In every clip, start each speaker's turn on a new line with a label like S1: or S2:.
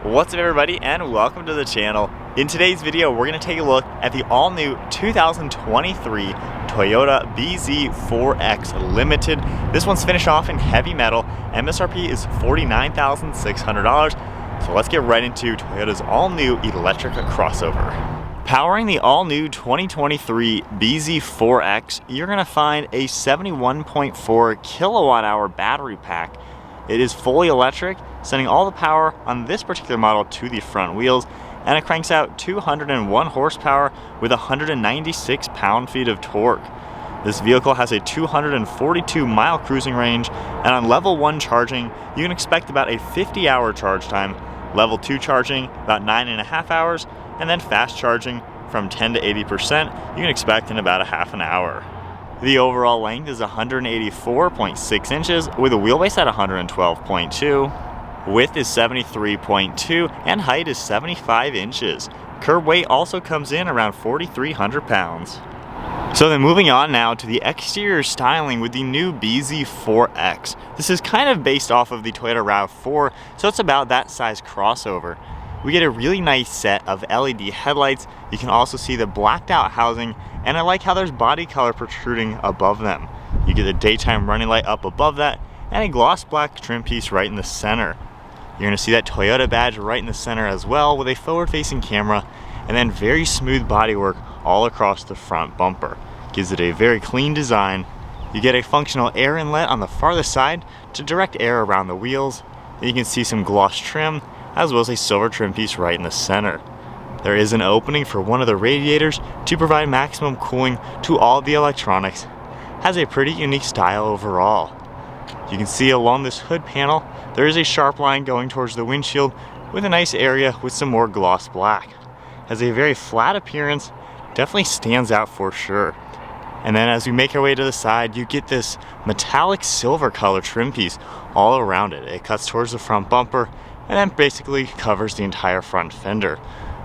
S1: What's up everybody, and welcome to the channel. In today's video we're going to take a look at the all-new 2023 Toyota BZ4X Limited. This one's finished off in heavy metal. MSRP is $49,600. So let's get right into Toyota's all-new electric crossover. Powering the all-new 2023 BZ4X, you're going to find a 71.4 kilowatt-hour battery pack. It is fully electric, sending all the power on this particular model to the front wheels, and it cranks out 201 horsepower with 196 pound-feet of torque. This vehicle has a 242-mile cruising range, and on level 1 charging, you can expect about a 50-hour charge time, level 2 charging about 9.5 hours, and then fast charging from 10 to 80% you can expect in about a half an hour. The overall length is 184.6 inches with a wheelbase at 112.2. Width is 73.2 and height is 75 inches. Curb weight also comes in around 4,300 pounds. So then moving on now to the exterior styling with the new BZ4X. This is kind of based off of the Toyota RAV4, so it's about that size crossover. We get a really nice set of LED headlights. You can also see the blacked out housing, and I like how there's body color protruding above them. You get a daytime running light up above that, and a gloss black trim piece right in the center. You're going to see that Toyota badge right in the center as well, with a forward-facing camera, and then very smooth bodywork all across the front bumper. Gives it a very clean design. You get a functional air inlet on the farthest side to direct air around the wheels. And you can see some gloss trim, as well as a silver trim piece right in the center. There is an opening for one of the radiators to provide maximum cooling to all of the electronics. Has a pretty unique style overall. You can see along this hood panel, there is a sharp line going towards the windshield with a nice area with some more gloss black. Has a very flat appearance, definitely stands out for sure. And then as we make our way to the side, you get this metallic silver color trim piece all around it. It cuts towards the front bumper and then basically covers the entire front fender.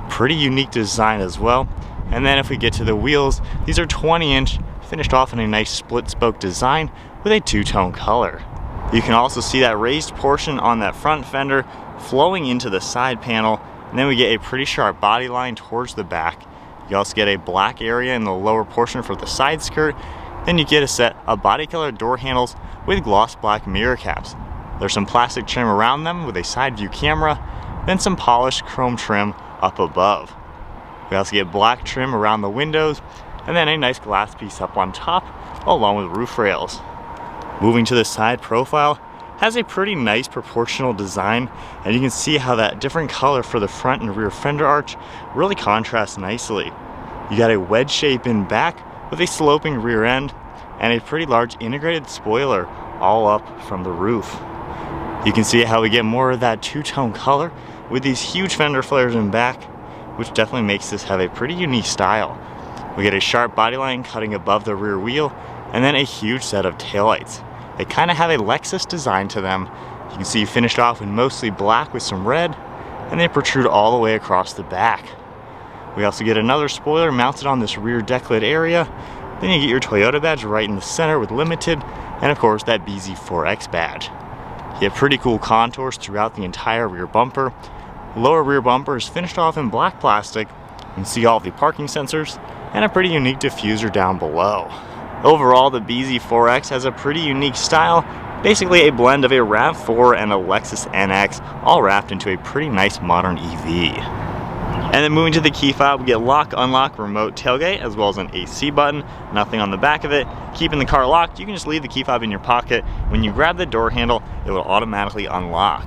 S1: Pretty unique design as well. And then if we get to the wheels, these are 20-inch, finished off in a nice split spoke design with a two-tone color. You can also see that raised portion on that front fender flowing into the side panel, and then we get a pretty sharp body line towards the back. You also get a black area in the lower portion for the side skirt. Then you get a set of body color door handles with gloss black mirror caps. There's some plastic trim around them with a side view camera, then some polished chrome trim up above. We also get black trim around the windows, and then a nice glass piece up on top, along with roof rails. Moving to the side profile, has a pretty nice proportional design, and you can see how that different color for the front and rear fender arch really contrasts nicely. You got a wedge shape in back with a sloping rear end, and a pretty large integrated spoiler all up from the roof. You can see how we get more of that two-tone color with these huge fender flares in back, which definitely makes this have a pretty unique style. We get a sharp body line cutting above the rear wheel, and then a huge set of taillights. They kind of have a Lexus design to them. You can see finished off in mostly black with some red, and they protrude all the way across the back. We also get another spoiler mounted on this rear deck lid area. Then you get your Toyota badge right in the center with Limited, and of course that BZ4X badge. You have pretty cool contours throughout the entire rear bumper. Lower rear bumper is finished off in black plastic. You can see all the parking sensors and a pretty unique diffuser down below. Overall, the BZ4X has a pretty unique style, basically a blend of a RAV4 and a Lexus NX, all wrapped into a pretty nice modern EV. And then moving to the key fob, we get lock, unlock, remote tailgate, as well as an AC button. Nothing on the back of it. Keeping the car locked, you can just leave the key fob in your pocket. When you grab the door handle, it will automatically unlock.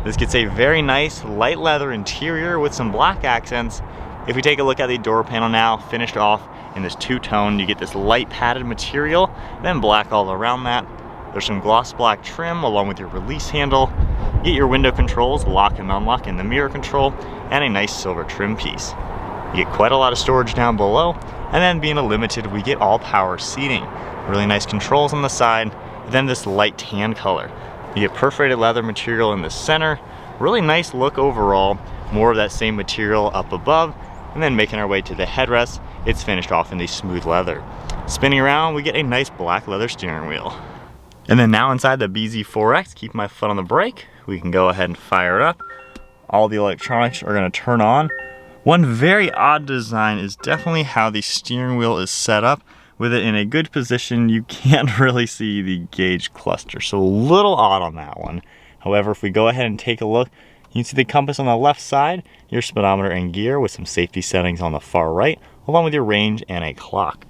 S1: This gets a very nice light leather interior with some black accents. If we take a look at the door panel now, finished off in this two-tone, you get this light padded material, then black all around that. There's some gloss black trim along with your release handle. You get your window controls, lock and unlock, and the mirror control, and a nice silver trim piece. You get quite a lot of storage down below, and then being a Limited, we get all power seating. Really nice controls on the side, and then this light tan color. You get perforated leather material in the center. Really nice look overall. More of that same material up above, and then making our way to the headrest, it's finished off in the smooth leather. Spinning around, we get a nice black leather steering wheel. And then now inside the BZ4X, keep my foot on the brake, we can go ahead and fire it up. all the electronics are going to turn on. One very odd design is definitely how the steering wheel is set up. With it in a good position, you can't really see the gauge cluster, so a little odd on that one. However, if we go ahead and take a look, you can see the compass on the left side, your speedometer and gear with some safety settings on the far right, along with your range and a clock.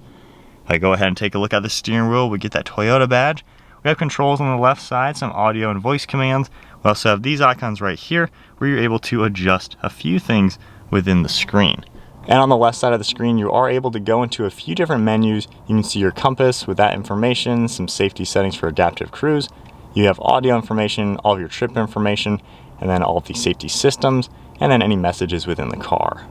S1: If I go ahead and take a look at the steering wheel, we get that Toyota badge. We have controls on the left side, some audio and voice commands. We also have these icons right here where you're able to adjust a few things within the screen. And on the left side of the screen, you are able to go into a few different menus. You can see your compass with that information, some safety settings for adaptive cruise. You have audio information, all of your trip information, and then all of the safety systems, and then any messages within the car.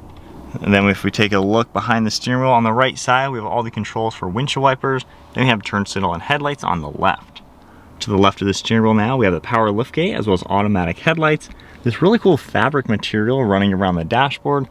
S1: And then if we take a look behind the steering wheel on the right side, we have all the controls for windshield wipers. Then we have turn signal and headlights on the left. To the left of the steering wheel now, we have the power liftgate as well as automatic headlights. This really cool fabric material running around the dashboard.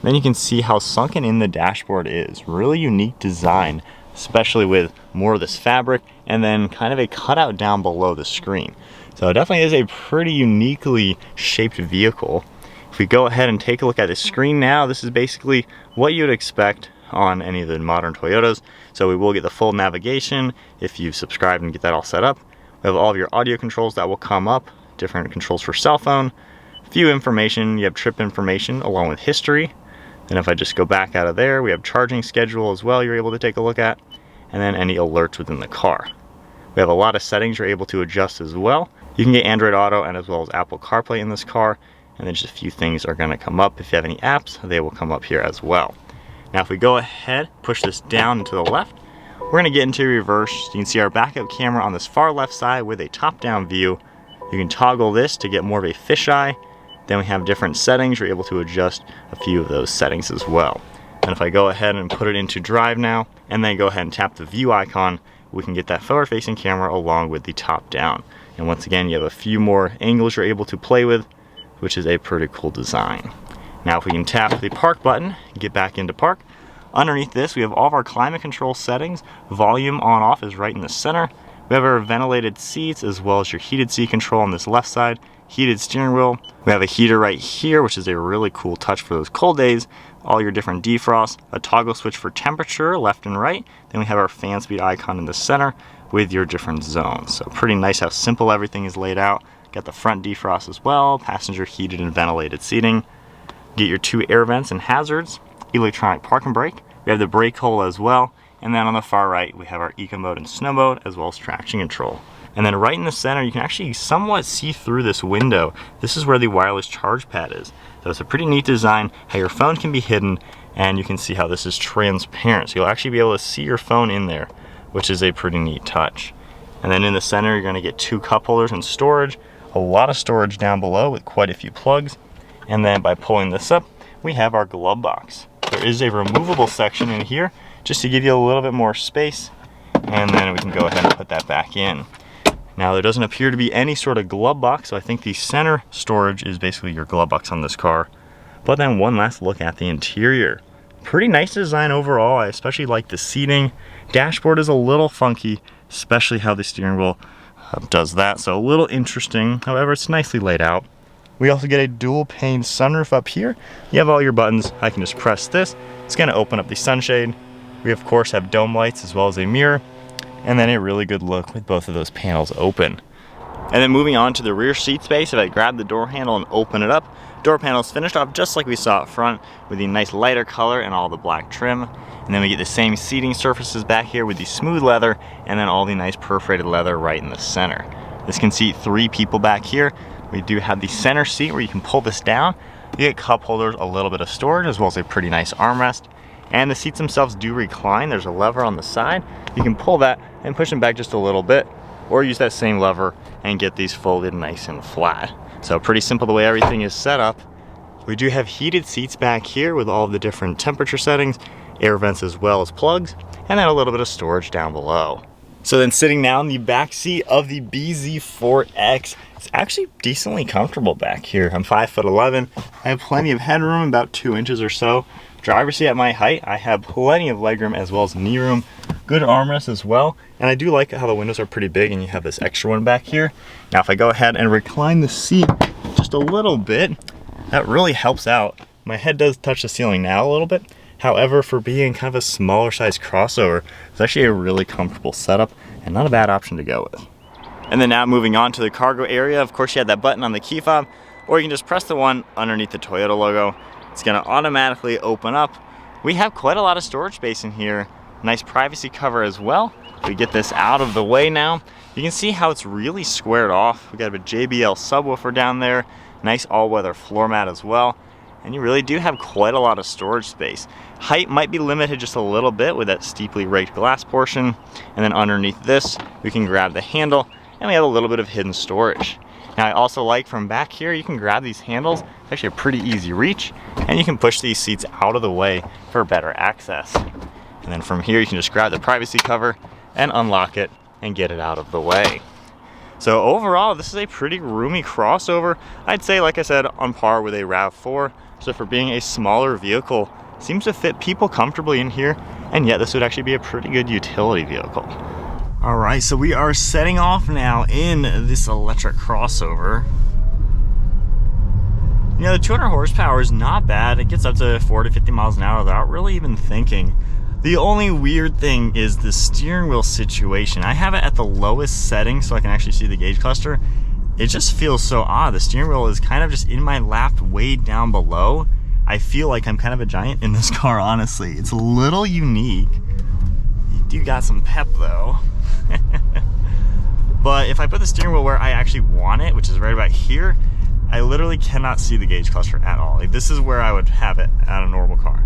S1: Then you can see how sunken in the dashboard is. Really unique design, especially with more of this fabric and then kind of a cutout down below the screen. So it definitely is a pretty uniquely shaped vehicle. If we go ahead and take a look at the screen now, this is basically what you would expect on any of the modern Toyotas. So we will get the full navigation if you subscribe and get that all set up. We have all of your audio controls that will come up, different controls for cell phone, few information, you have trip information along with history. And if I just go back out of there, we have charging schedule as well you're able to take a look at, and then any alerts within the car. We have a lot of settings you're able to adjust as well. You can get Android Auto and as well as Apple CarPlay in this car, and then just a few things are going to come up. If you have any apps, they will come up here as well. Now if we go ahead, push this down and to the left, we're going to get into reverse. You can see our backup camera on this far left side with a top-down view. You can toggle this to get more of a fisheye. Then we have different settings. You're able to adjust a few of those settings as well. And if I go ahead and put it into drive now, and then go ahead and tap the view icon, we can get that forward-facing camera along with the top-down. And once again, you have a few more angles you're able to play with, which is a pretty cool design. Now if we can tap the park button, get back into park. Underneath this, we have all of our climate control settings. Volume on off is right in the center. We have our ventilated seats as well as your heated seat control on this left side. Heated steering wheel. We have a heater right here, which is a really cool touch for those cold days. All your different defrosts, a toggle switch for temperature left and right. Then we have our fan speed icon in the center with your different zones. So pretty nice how simple everything is laid out. Got the front defrost as well, passenger heated and ventilated seating. Get your 2 air vents and hazards, electronic park and brake. We have the brake hole as well. And then on the far right, we have our eco mode and snow mode as well as traction control. And then right in the center, you can actually somewhat see through this window. This is where the wireless charge pad is. So it's a pretty neat design, how your phone can be hidden, and you can see how this is transparent. So you'll actually be able to see your phone in there, which is a pretty neat touch. And then in the center, you're gonna get 2 cup holders and storage, a lot of storage down below with quite a few plugs. And then by pulling this up, we have our glove box. There is a removable section in here, just to give you a little bit more space. And then we can go ahead and put that back in. Now there doesn't appear to be any sort of glove box, so I think the center storage is basically your glove box on this car. But then one last look at the interior. Pretty nice design overall. I especially like the seating. Dashboard is a little funky, especially how the steering wheel does that, so a little interesting. However, it's nicely laid out. We also get a dual pane sunroof up here. You have all your buttons. I can just press this. It's going to open up the sunshade. We of course have dome lights as well as a mirror. And then a really good look with both of those panels open. And then moving on to the rear seat space, if I grab the door handle and open it up, door panel's finished off just like we saw up front with the nice lighter color and all the black trim. And then we get the same seating surfaces back here with the smooth leather and then all the nice perforated leather right in the center. This can seat 3 people back here. We do have the center seat where you can pull this down. You get cup holders, a little bit of storage, as well as a pretty nice armrest. And the seats themselves do recline. There's a lever on the side. You can pull that and push them back just a little bit, or use that same lever and get these folded nice and flat. So pretty simple the way everything is set up. We do have heated seats back here with all of the different temperature settings, air vents as well as plugs, and then a little bit of storage down below. So then sitting now in the back seat of the BZ4X, it's actually decently comfortable back here. I'm 5'11". I have plenty of headroom, about 2 inches or so. Driver's seat at my height, I have plenty of legroom as well as knee room. Good armrest as well. And I do like how the windows are pretty big and you have this extra one back here. Now if I go ahead and recline the seat just a little bit, That really helps out. My head does touch the ceiling now a little bit. However, for being kind of a smaller size crossover, it's actually a really comfortable setup and not a bad option to go with. And then now moving on to the cargo area, of course you have that button on the key fob, or you can just press the one underneath the Toyota logo. It's gonna automatically open up. We have quite a lot of storage space in here. Nice privacy cover as well. If we get this out of the way now, you can see how it's really squared off. We got a JBL subwoofer down there, nice all-weather floor mat as well. And you really do have quite a lot of storage space. Height might be limited just a little bit with that steeply raked glass portion. And then underneath this, we can grab the handle and we have a little bit of hidden storage. Now I also like from back here, you can grab these handles. It's actually a pretty easy reach, and you can push these seats out of the way for better access. And then from here, you can just grab the privacy cover and unlock it and get it out of the way. So overall, this is a pretty roomy crossover. I'd say, like I said, on par with a RAV4. So for being a smaller vehicle, seems to fit people comfortably in here, and yet this would actually be a pretty good utility vehicle. All right, so we are setting off now in this electric crossover. You know, the 200 horsepower is not bad. It gets up to 40, 50 miles an hour without really even thinking. The only weird thing is the steering wheel situation. I have it at the lowest setting so I can actually see the gauge cluster. It just feels so odd. The steering wheel is kind of just in my lap way down below. I feel like I'm kind of a giant in this car, honestly. It's a little unique. You do got some pep though. But if I put the steering wheel where I actually want it, which is right about here, I literally cannot see the gauge cluster at all. Like, this is where I would have it at a normal car.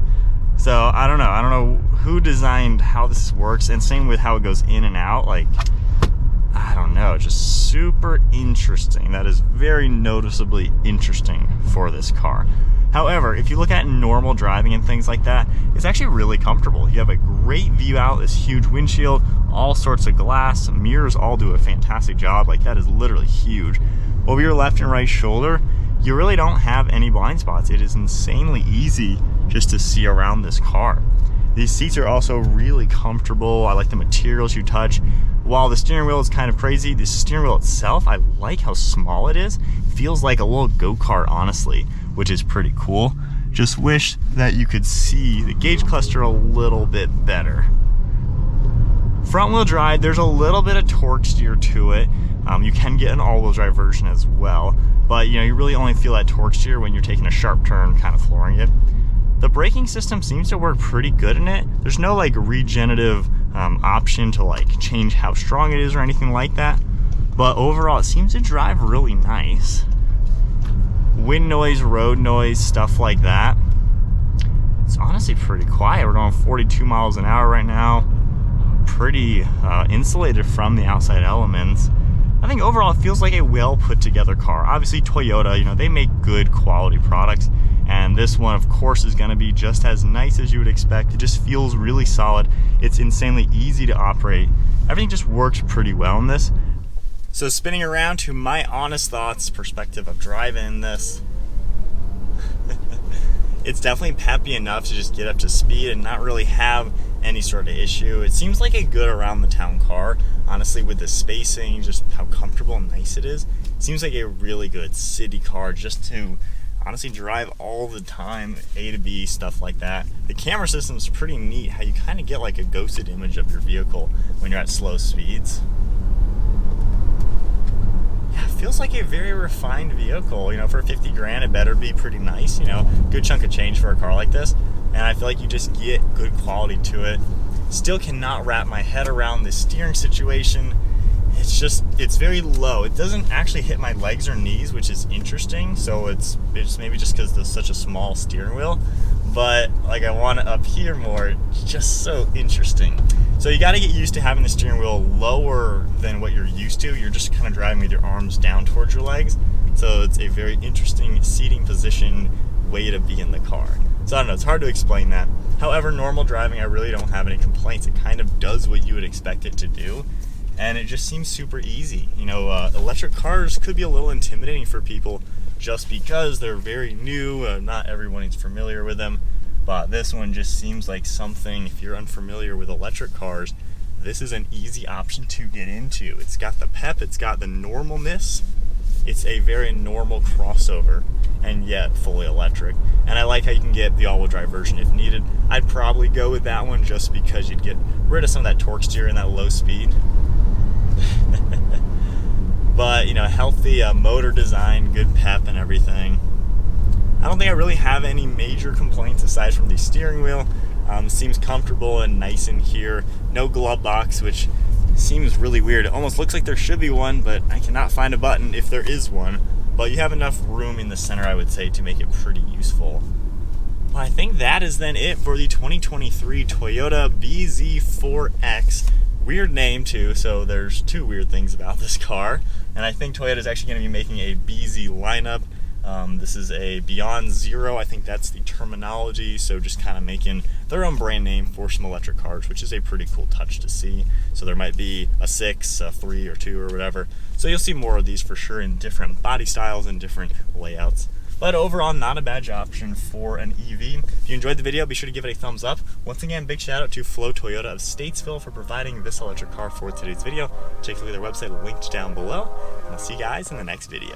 S1: So I don't know who designed how this works, and same with how it goes in and out. Like, I don't know, just super interesting. That is very noticeably interesting for this car. However, if you look at normal driving and things like that, it's actually really comfortable. You have a great view out, this huge windshield, all sorts of glass, mirrors all do a fantastic job. Like, that is literally huge. Over your left and right shoulder, you really don't have any blind spots. It is insanely easy just to see around this car. These seats are also really comfortable. I like the materials you touch. While the steering wheel is kind of crazy, the steering wheel itself, I like how small it is. It feels like a little go-kart, honestly, which is pretty cool. Just wish that you could see the gauge cluster a little bit better. Front wheel drive, there's a little bit of torque steer to it. You can get an all-wheel drive version as well, but you really only feel that torque steer when you're taking a sharp turn, kind of flooring it. The braking system seems to work pretty good in it. There's no like regenerative option to like change how strong it is or anything like that, but overall it seems to drive really nice. Wind noise, road noise, stuff like that. It's honestly pretty quiet. We're going 42 miles an hour right now. Pretty insulated from the outside elements. I think overall it feels like a well put together car. Obviously Toyota, they make good quality products, and this one of course is going to be just as nice as you would expect. It just feels really solid. It's insanely easy to operate. Everything just works pretty well in this. So spinning around to my honest thoughts perspective of driving this, it's definitely peppy enough to just get up to speed and not really have any sort of issue. It seems like a good around the town car, honestly, with the spacing, just how comfortable and nice it is. It seems like a really good city car just to honestly drive all the time, A to B, stuff like that. The camera system is pretty neat, how you kind of get like a ghosted image of your vehicle when you're at slow speeds. Yeah, it feels like a very refined vehicle. For 50 grand, it better be pretty nice. Good chunk of change for a car like this. And I feel like you just get good quality to it. Still cannot wrap my head around the steering situation. It's very low. It doesn't actually hit my legs or knees, which is interesting. So it's maybe just because there's such a small steering wheel. But like, I want it up here more. It's just so interesting. So you got to get used to having the steering wheel lower than what you're used to. You're just kind of driving with your arms down towards your legs. So it's a very interesting seating position way to be in the car. So I don't know, it's hard to explain that. However, normal driving, I really don't have any complaints. It kind of does what you would expect it to do, and it just seems super easy. Electric cars could be a little intimidating for people just because they're very new. Not everyone is familiar with them, but this one just seems like something, if you're unfamiliar with electric cars, this is an easy option to get into. It's got the pep, it's got the normalness. It's a very normal crossover, and yet fully electric. And I like how you can get the all-wheel drive version if needed. I'd probably go with that one just because you'd get rid of some of that torque steer and that low speed. But, you know, healthy motor design, good pep and everything. I don't think I really have any major complaints aside from the steering wheel. Seems comfortable and nice in here. No glove box, which seems really weird. It almost looks like there should be one, but I cannot find a button if there is one. But you have enough room in the center, I would say, to make it pretty useful. Well, I think that is then it for the 2023 Toyota BZ4X. Weird name too, so there's two weird things about this car. And I think Toyota is actually going to be making a BZ lineup. This is a Beyond Zero, I think that's the terminology, so just kind of making their own brand name for some electric cars, which is a pretty cool touch to see. So there might be a 6, a 3, or 2, or whatever. So you'll see more of these for sure in different body styles and different layouts. But overall, not a bad option for an EV. If you enjoyed the video, be sure to give it a thumbs up. Once again, big shout out to Flo Toyota of Statesville for providing this electric car for today's video. Take a look at their website linked down below. And I'll see you guys in the next video.